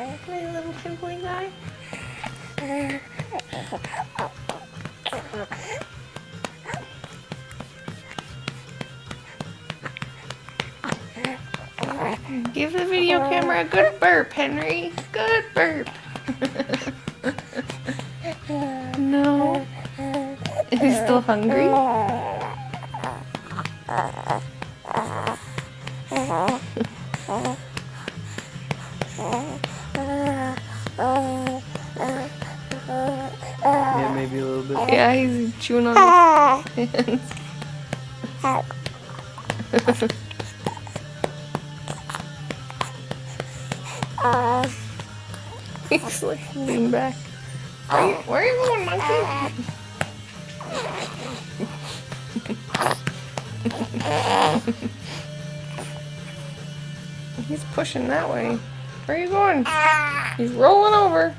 My little pimply guy. Give the video camera a good burp, Henry. Good burp. No. Is he still hungry? Yeah, maybe a little bit. Yeah, he's chewing on his hands. He's like leaning back. Where are you going, monkey? He's pushing that way. Where are you going? He's rolling over.